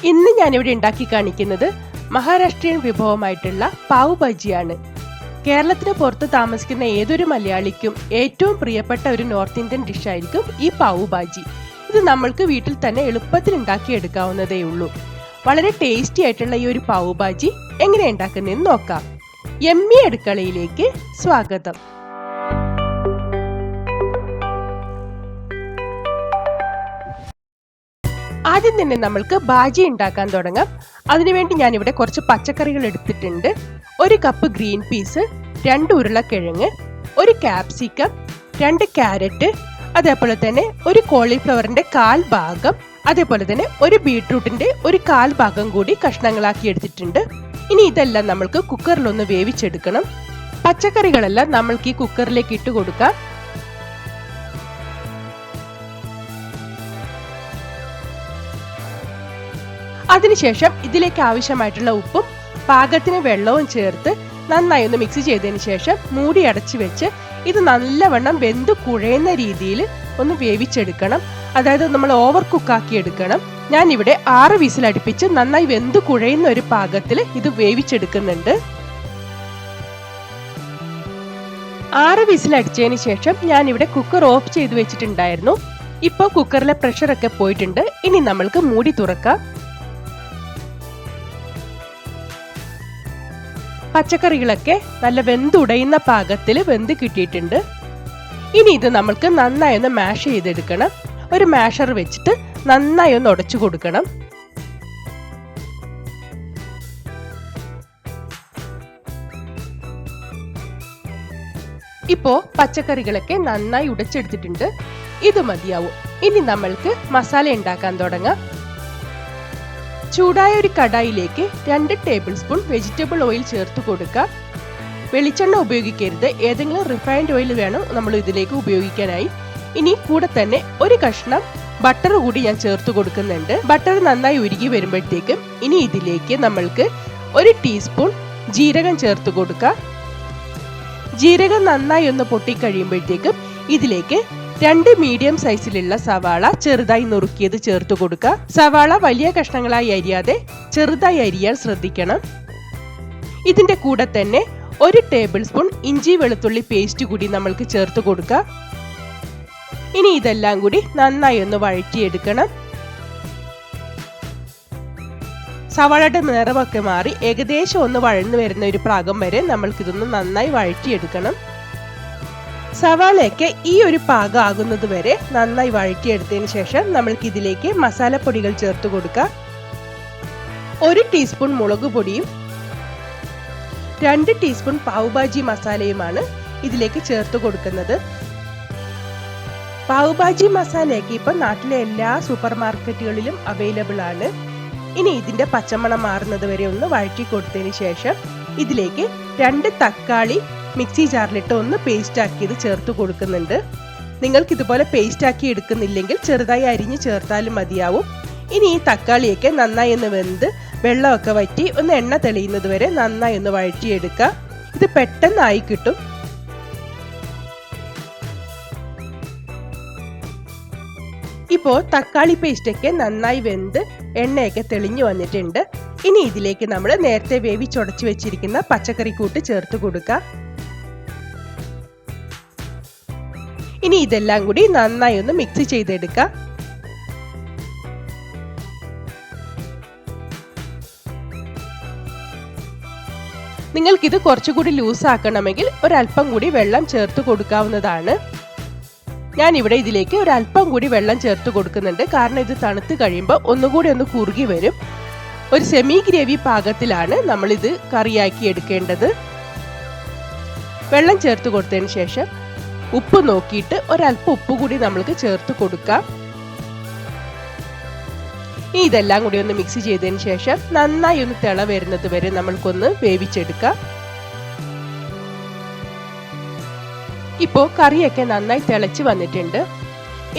ഇന്ന് ഞാനിവിടെ ഉണ്ടാക്കി കാണിക്കുന്നത് മഹാരാഷ്ട്രീയൻ വിഭവമായിട്ടുള്ള പാവ് ഭാജിയാണ്. കേരളത്തിന് പുറത്ത് താമസിക്കുന്ന ഏതൊരു മലയാളിക്കും ഏറ്റവും പ്രിയപ്പെട്ട ഒരു നോർത്ത് ഇന്ത്യൻ ഡിഷായിരിക്കും ഈ പാവ് ഭാജി. ഇത് നമ്മൾക്ക് വീട്ടിൽ തന്നെ എളുപ്പത്തിൽ ഉണ്ടാക്കിയെടുക്കാവുന്നതേ ഉള്ളൂ. വളരെ ടേസ്റ്റി ആയിട്ടുള്ള ഈ ഒരു പാവ് ഭാജി എങ്ങനെ ഉണ്ടാക്കുന്നതെന്ന് നോക്കാം. യമ്മി അടുക്കളയിലേക്ക് സ്വാഗതം. ആദ്യം തന്നെ നമ്മൾക്ക് ഭാജി ഉണ്ടാക്കാൻ തുടങ്ങാം. അതിനുവേണ്ടി ഞാനിവിടെ കുറച്ച് പച്ചക്കറികൾ എടുത്തിട്ടുണ്ട്. 1 കപ്പ് ഗ്രീൻ പീസ്, 2 ഉരുളക്കിഴങ്ങ്, 1 ക്യാപ്സിക്കം, 2 ക്യാരറ്റ്, അതേപോലെ തന്നെ 1 കോളിഫ്ലവറിന്റെ 1/4 ഭാഗം, അതേപോലെ തന്നെ 1 ബീട്രൂട്ടിന്റെ 1/4 ഭാഗം കൂടി കഷ്ണങ്ങളാക്കി എടുത്തിട്ടുണ്ട്. ഇനി ഇതെല്ലാം നമ്മൾക്ക് കുക്കറിലൊന്ന് വേവിച്ചെടുക്കണം. പച്ചക്കറികളെല്ലാം നമ്മൾക്ക് ഈ കുക്കറിലേക്ക് ഇട്ട് കൊടുക്കാം. അതിനുശേഷം ഇതിലേക്ക് ആവശ്യമായിട്ടുള്ള ഉപ്പും പാകത്തിന് വെള്ളവും ചേർത്ത് നന്നായി ഒന്ന് മിക്സ് ചെയ്തതിന് ശേഷം മൂടി അടച്ചു വെച്ച് ഇത് നല്ലവണ്ണം വെന്ത് കുഴയുന്ന രീതിയിൽ ഒന്ന് വേവിച്ചെടുക്കണം. അതായത് നമ്മൾ ഓവർ കുക്കാക്കി എടുക്കണം. ഞാനിവിടെ 6 വിസിൽ അടുപ്പിച്ച് നന്നായി വെന്ത് കുഴയുന്ന ഒരു പാകത്തിൽ ഇത് വേവിച്ചെടുക്കുന്നുണ്ട്. 6 വിസിൽ അടിച്ചതിന് ശേഷം ഞാനിവിടെ കുക്കർ ഓഫ് ചെയ്ത് വെച്ചിട്ടുണ്ടായിരുന്നു. ഇപ്പോൾ കുക്കറിലെ പ്രഷറൊക്കെ പോയിട്ടുണ്ട്. ഇനി നമ്മൾക്ക് മൂടി തുറക്കാം. പച്ചക്കറികളൊക്കെ നല്ല വെന്തുടയുന്ന പാകത്തിൽ വെന്ത് കിട്ടിയിട്ടുണ്ട്. ഇനി ഇത് നമ്മൾക്ക് നന്നായി ഒന്ന് മാഷ് ചെയ്തെടുക്കണം. ഒരു മാഷർ വെച്ചിട്ട് നന്നായി ഒന്ന് ഉടച്ചു കൊടുക്കണം. ഇപ്പോ പച്ചക്കറികളൊക്കെ നന്നായി ഉടച്ചെടുത്തിട്ടുണ്ട്. ഇത് മതിയാവും. ഇനി നമ്മൾക്ക് മസാല ഉണ്ടാക്കാൻ തുടങ്ങാം. ചൂടായ ഒരു കടായിലേക്ക് 2 ടേബിൾ സ്പൂൺ വെജിറ്റബിൾ ഓയിൽ ചേർത്ത് കൊടുക്കുക. വെളിച്ചെണ്ണ ഉപയോഗിക്കരുത്, ഏതെങ്കിലും റിഫൈൻഡ് ഓയിൽ വേണം നമ്മൾ ഇതിലേക്ക് ഉപയോഗിക്കാനായി. ഇനി കൂടെ തന്നെ 1 കഷ്ണം ബട്ടർ കൂടി ഞാൻ ചേർത്ത് കൊടുക്കുന്നുണ്ട്. ബട്ടർ നന്നായി ഉരുകി വരുമ്പോഴത്തേക്കും ഇനി ഇതിലേക്ക് നമ്മൾക്ക് 1 ടീസ്പൂൺ ജീരകം ചേർത്ത് കൊടുക്കുക. ജീരകം നന്നായി ഒന്ന് പൊട്ടിക്കഴിയുമ്പോഴത്തേക്കും ഇതിലേക്ക് 2 മീഡിയം സൈസിലുള്ള സവാള ചെറുതായി നുറുക്കിയത് ചേർത്ത് കൊടുക്കുക. സവാള വലിയ കഷ്ണങ്ങളായി അരിയാതെ ചെറുതായി അരിയാൻ ശ്രദ്ധിക്കണം. ഇതിന്റെ കൂടെ തന്നെ 1 ടേബിൾ സ്പൂൺ ഇഞ്ചി വെളുത്തുള്ളി പേസ്റ്റ് കൂടി നമ്മൾക്ക് ചേർത്ത് കൊടുക്കുക. ഇനി ഇതെല്ലാം കൂടി നന്നായി ഒന്ന് വഴറ്റിയെടുക്കണം. സവാളയുടെ നിറമൊക്കെ മാറി ഏകദേശം ഒന്ന് വഴന്നു വരുന്ന ഒരു പാകം വരെ നമ്മൾക്കിതൊന്ന് നന്നായി വഴറ്റിയെടുക്കണം. സവാളയൊക്കെ ഈ ഒരു പാകം ആകുന്നത് വരെ നന്നായി വഴറ്റിയെടുത്തതിന് ശേഷം നമ്മൾക്ക് ഇതിലേക്ക് മസാലപ്പൊടികൾ ചേർത്ത് കൊടുക്കാം. 1 ടീസ്പൂൺ മുളക് പൊടിയും 2 ടീസ്പൂൺ പാവ് ഭാജി മസാലയുമാണ് ഇതിലേക്ക് ചേർത്ത് കൊടുക്കുന്നത്. പാവ് ഭാജി മസാലയൊക്കെ ഇപ്പൊ നാട്ടിലെ എല്ലാ സൂപ്പർ മാർക്കറ്റുകളിലും അവൈലബിൾ ആണ്. ഇനി ഇതിന്റെ പച്ചമണം മാറുന്നത് വരെ ഒന്ന് വഴറ്റി കൊടുത്തതിന് ശേഷം ഇതിലേക്ക് 2 തക്കാളി മിക്സി ജാറിലിട്ട് ഒന്ന് പേസ്റ്റ് ആക്കിയത് ചേർത്ത് കൊടുക്കുന്നുണ്ട്. നിങ്ങൾക്ക് ഇതുപോലെ പേസ്റ്റ് ആക്കി എടുക്കുന്നില്ലെങ്കിൽ ചെറുതായി അരിഞ്ഞ് ചേർത്താലും മതിയാവും. ഇനി ഈ തക്കാളിയൊക്കെ നന്നായി ഒന്ന് വെന്ത് വെള്ളമൊക്കെ വറ്റി ഒന്ന് എണ്ണ തെളിയുന്നത് വരെ നന്നായി ഒന്ന് വഴറ്റിയെടുക്കുക. ഇത് പെട്ടെന്നായി കിട്ടും. ഇപ്പോൾ തക്കാളി പേസ്റ്റൊക്കെ നന്നായി വെന്ത് എണ്ണയൊക്കെ തെളിഞ്ഞു വന്നിട്ടുണ്ട്. ഇനി ഇതിലേക്ക് നമ്മൾ നേരത്തെ വേവിച്ചുടച്ചു വെച്ചിരിക്കുന്ന പച്ചക്കറി കൂട്ട് ചേർത്ത് കൊടുക്കുക. ഇനി ഇതെല്ലാം കൂടി നന്നായി ഒന്ന് മിക്സ് ചെയ്തെടുക്കുക. നിങ്ങൾക്കിത് കുറച്ചുകൂടി ലൂസ് ആക്കണമെങ്കിൽ ഒരല്പം കൂടി വെള്ളം ചേർത്ത് കൊടുക്കാവുന്നതാണ്. ഞാൻ ഇവിടെ ഇതിലേക്ക് ഒരല്പം കൂടി വെള്ളം ചേർത്ത് കൊടുക്കുന്നുണ്ട്. കാരണം ഇത് തണുത്ത് കഴിയുമ്പോൾ ഒന്നുകൂടി ഒന്ന് കുറുകി വരും. ഒരു സെമി ഗ്രേവി പാകത്തിലാണ് നമ്മൾ ഇത് കറിയാക്കി എടുക്കേണ്ടത്. വെള്ളം ചേർത്ത് കൊടുത്തതിന് ശേഷം ഉപ്പ് നോക്കിയിട്ട് ഒരല്പം ഉപ്പ് കൂടി നമ്മൾക്ക് ചേർത്ത് കൊടുക്കാം. ഇതെല്ലാം കൂടി ഒന്ന് മിക്സ് ചെയ്തതിന് ശേഷം നന്നായി ഒന്ന് തിള വരുന്നത് വരെ നമ്മൾക്കൊന്ന് വേവിച്ചെടുക്കാം. ഇപ്പോൾ കറിയൊക്കെ നന്നായി തിളച്ച് വന്നിട്ടുണ്ട്.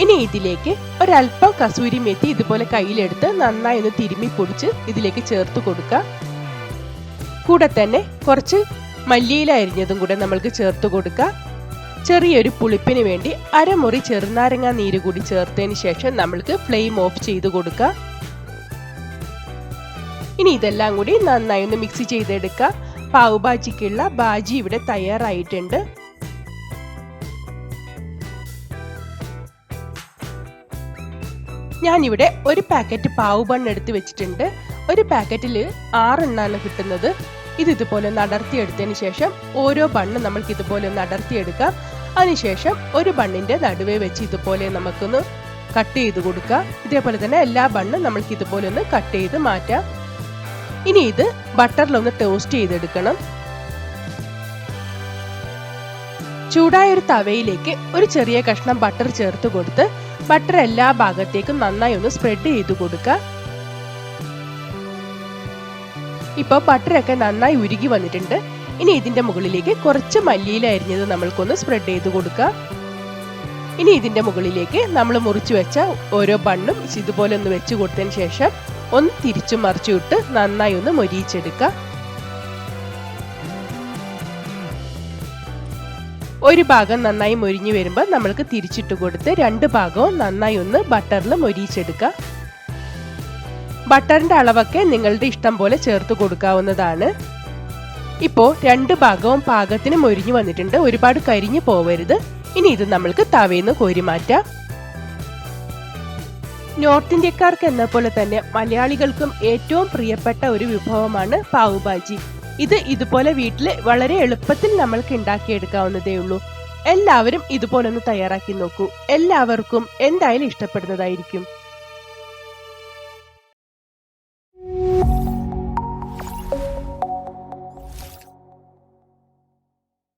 ഇനി ഇതിലേക്ക് ഒരല്പം കസൂരി മേത്തി ഇതുപോലെ കയ്യിലെടുത്ത് നന്നായി ഒന്ന് തിരുമ്മി പൊടിച്ച് ഇതിലേക്ക് ചേർത്ത് കൊടുക്കാം. കൂടെ തന്നെ കുറച്ച് മല്ലിയില അരിഞ്ഞതും കൂടെ നമ്മൾക്ക് ചേർത്ത് കൊടുക്കാം. ചെറിയൊരു പുളിപ്പിന് വേണ്ടി അരമുറി ചെറുനാരങ്ങ നീര് കൂടി ചേർത്തതിന് ശേഷം നമ്മൾക്ക് ഫ്ലെയിം ഓഫ് ചെയ്ത് കൊടുക്കാം. ഇനി ഇതെല്ലാം കൂടി നന്നായി ഒന്ന് മിക്സ് ചെയ്തെടുക്കുക. പാവ് ഭാജിക്കുള്ള ഭാജി ഇവിടെ തയ്യാറായിട്ടുണ്ട്. ഞാനിവിടെ ഒരു പാക്കറ്റ് പാവ് ബൺ എടുത്ത് വെച്ചിട്ടുണ്ട്. ഒരു പാക്കറ്റിൽ 6 എണ്ണമാണ് കിട്ടുന്നത്. ഇതുപോലെ നടർത്തിയെടുത്തതിന് ശേഷം ഓരോ ബണ്ണും നമ്മൾക്ക് ഇതുപോലെ ഒന്ന് അടർത്തിയെടുക്കാം. അതിനുശേഷം ഒരു ബണ്ണിന്റെ നടുവേ വെച്ച് ഇതുപോലെ നമുക്കൊന്ന് കട്ട് ചെയ്ത് കൊടുക്കാം. ഇതേപോലെ തന്നെ എല്ലാ ബണ്ണും നമ്മൾക്ക് ഇതുപോലെ ഒന്ന് കട്ട് ചെയ്ത് മാറ്റാം. ഇനി ഇത് ബട്ടറിലൊന്ന് ടോസ്റ്റ് ചെയ്തെടുക്കണം. ചൂടായ ഒരു തവയിലേക്ക് ഒരു ചെറിയ കഷ്ണം ബട്ടർ ചേർത്ത് കൊടുത്ത് ബട്ടർ എല്ലാ ഭാഗത്തേക്കും നന്നായി ഒന്ന് സ്പ്രെഡ് ചെയ്ത് കൊടുക്കുക. ഇപ്പോൾ ബട്ടറൊക്കെ നന്നായി ഉരുകി വന്നിട്ടുണ്ട്. ഇനി ഇതിന്റെ മുകളിലേക്ക് കുറച്ച് മല്ലിയില അരിഞ്ഞത് നമ്മൾക്കൊന്ന് സ്പ്രെഡ് ചെയ്ത് കൊടുക്കുക. ഇനി ഇതിന്റെ മുകളിലേക്ക് നമ്മൾ മുറിച്ചു വെച്ച ഓരോ ബണ്ണും ഇതുപോലെ ഒന്ന് വെച്ച് കൊടുത്തതിന് ശേഷം ഒന്ന് തിരിച്ചു മറിച്ചു ഇട്ട് നന്നായി ഒന്ന് മൊരിയിച്ചെടുക്കുക. ഒരു ഭാഗം നന്നായി മൊരിഞ്ഞു വരുമ്പോൾ നമ്മൾക്ക് തിരിച്ചിട്ട് കൊടുത്ത് രണ്ട് ഭാഗവും നന്നായി ഒന്ന് ബട്ടറിൽ മൊരിയിച്ചെടുക്കുക. ബട്ടറിന്റെ അളവൊക്കെ നിങ്ങളുടെ ഇഷ്ടം പോലെ ചേർത്ത് കൊടുക്കാവുന്നതാണ്. ഇപ്പോൾ രണ്ട് ഭാഗവും പാകത്തിന് മൊരിഞ്ഞു വന്നിട്ടുണ്ട്. ഒരുപാട് കരിഞ്ഞു പോവരുത്. ഇനി ഇത് നമ്മൾക്ക് തവയിന്ന് കോരി മാറ്റാം. നോർത്ത് ഇന്ത്യക്കാർക്ക് എന്ന പോലെ തന്നെ മലയാളികൾക്കും ഏറ്റവും പ്രിയപ്പെട്ട ഒരു വിഭവമാണ് പാവ് ഭാജി. ഇത് ഇതുപോലെ വീട്ടിൽ വളരെ എളുപ്പത്തിൽ നമ്മൾക്ക് ഉണ്ടാക്കിയെടുക്കാവുന്നതേ ഉള്ളൂ. എല്ലാവരും ഇതുപോലെ ഒന്ന് തയ്യാറാക്കി നോക്കൂ. എല്ലാവർക്കും എന്തായാലും ഇഷ്ടപ്പെടുന്നതായിരിക്കും.